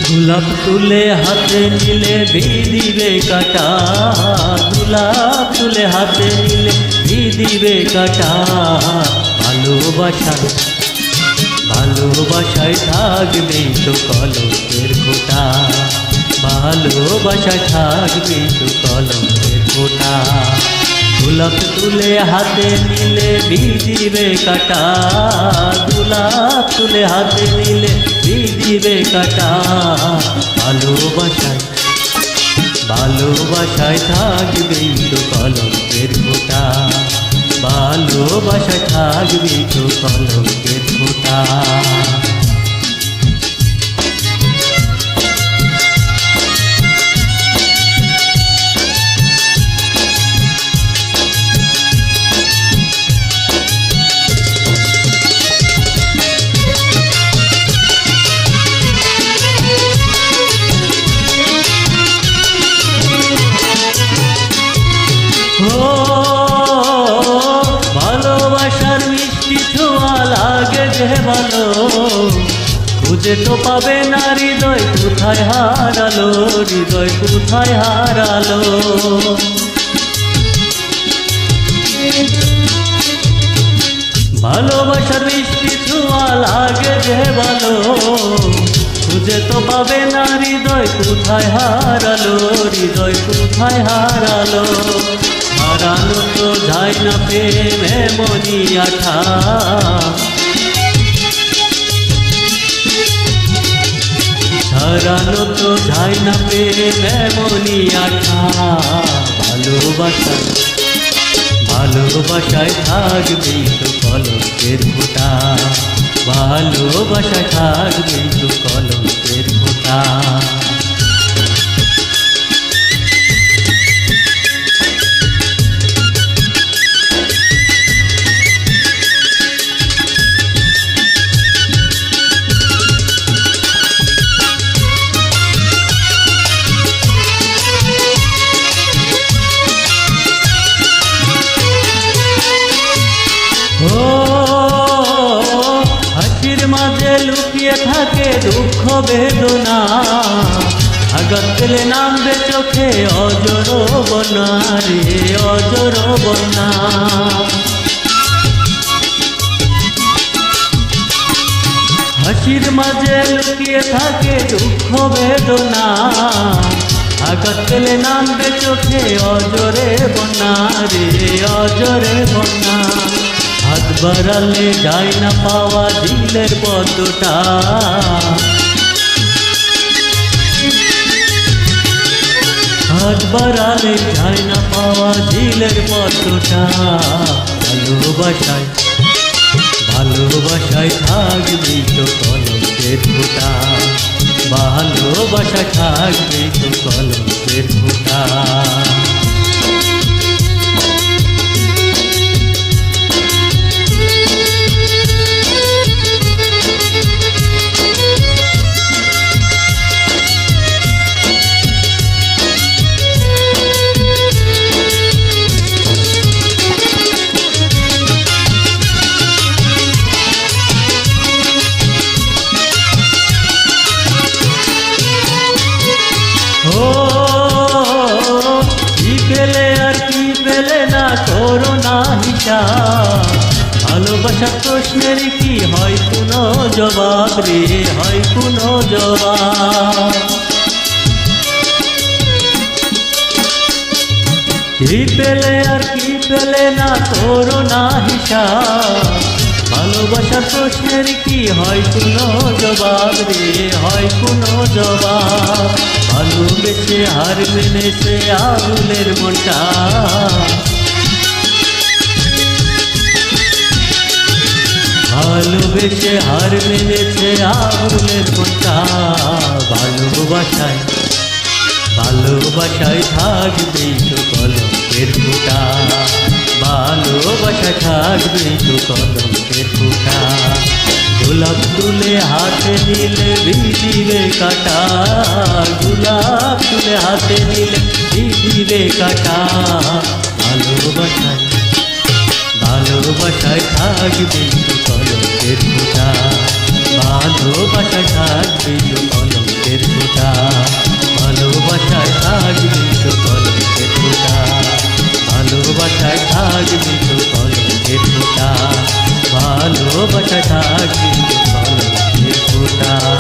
গোলাপ তুলে হাতে নিলে দিবে কাটা, গোলাপ তুলে হাতে নিলে দিবে কাটা। ভালোবাসায় ভালোবাসায় থাকবে তো কলঙ্কের ফোঁটা, ভালোবাসায় থাকবে তো কলঙ্কের ফোঁটা। গোলাপ তুলে হাতে নিলে দিবে কাটা, গোলাপ তুলে হাতে নিলে দিবে কাটা। ভালোবাসায় ভালোবাসায় থাকবে তো কলঙ্কের ফোঁটা, ভালোবাসায় থাকবে তো কলঙ্কের ফোঁটা। ভালোবাসার মিষ্টি ছোঁয়া লাগে যে ভালো, খুঁজে তো পাবে না হৃদয় কোথায় হারালো, হৃদয় কোথায় হারালো। ভালোবাসার মিষ্টি ছোঁয়া লাগে যে ভালো, খুঁজে তো পাবে না হৃদয় কোথায় হারালো, হৃদয় কোথায় হারালো। হারানো তো যায় না প্রেমে মনি আঠা, হারানো তো যায় না প্রেমে মনি আঠা। ভালোবাসায় ভালোবাসায় থাকবে তো কলঙ্কের ফোঁটা, ভালোবাসায় থাকবে তো কলঙ্কের ফোঁটা। হাসির মাঝে লুকিয়ে থাকে দুঃখ বেদনা, আঘাত পেলে নামবে চোখে অজর বন্যা রে, অজর বন্যা। হাসির মাঝে লুকিয়ে থাকে দুঃখ বেদনা, আঘাত পেলে নামবে চোখে অজরে বন্যা রে, অজরে বন্যা। হাত বাড়ালে যায় না পাওয়া দিলের পদ্মটা, হাত বাড়ালে যায় না পাওয়া দিলের পদ্মটা। ভালোবাসায় ভালোবাসায় থাকবে তো কলঙ্কের ফোঁটা, ভালোবাসায় থাকবে তো কলঙ্কের ফোঁটা। কি পেলে আর কি পেলে না করো না হিসাব, ভালোবাসার প্রশ্নের কি হয় কোনো জবাব রে, হয় কোনো জবাব। কি পেলে আর কি পেলে না করো না হিসাব, ভালোবাসার প্রশ্নের কি হয় কোনো জবাব রে, হয় কোনো জবাব। ভালোবেসে হার মেনেছে আবুলের মনটা, ভালোবেসে হার মেনেছে আবুলের মনটা। ভালোবাসায় ভালোবাসায় থাকবে তো কলঙ্কের ফোঁটা, ভালোবাসায় থাকবে তো কলঙ্কের ফোঁটা। গোলাপ তুলে হাতে নিলে দিবে কাটা, গোলাপ তুলে হাতে নিলে দিবে কাটা। ভালোবাসায় ভালোবাসায় থাকবে তো কলঙ্কের ফোঁটা, ভালোবাসায় থাকবে তো কলঙ্কের ফোঁটা। ফোঁটা, ভালোবাসায় থাকবি তো কলকের ফোঁটা, ভালোবাসায় থাকবি তো কলকের ফোঁটা, ভালোবাসায় থাকবি তো কলকের ফোঁটা।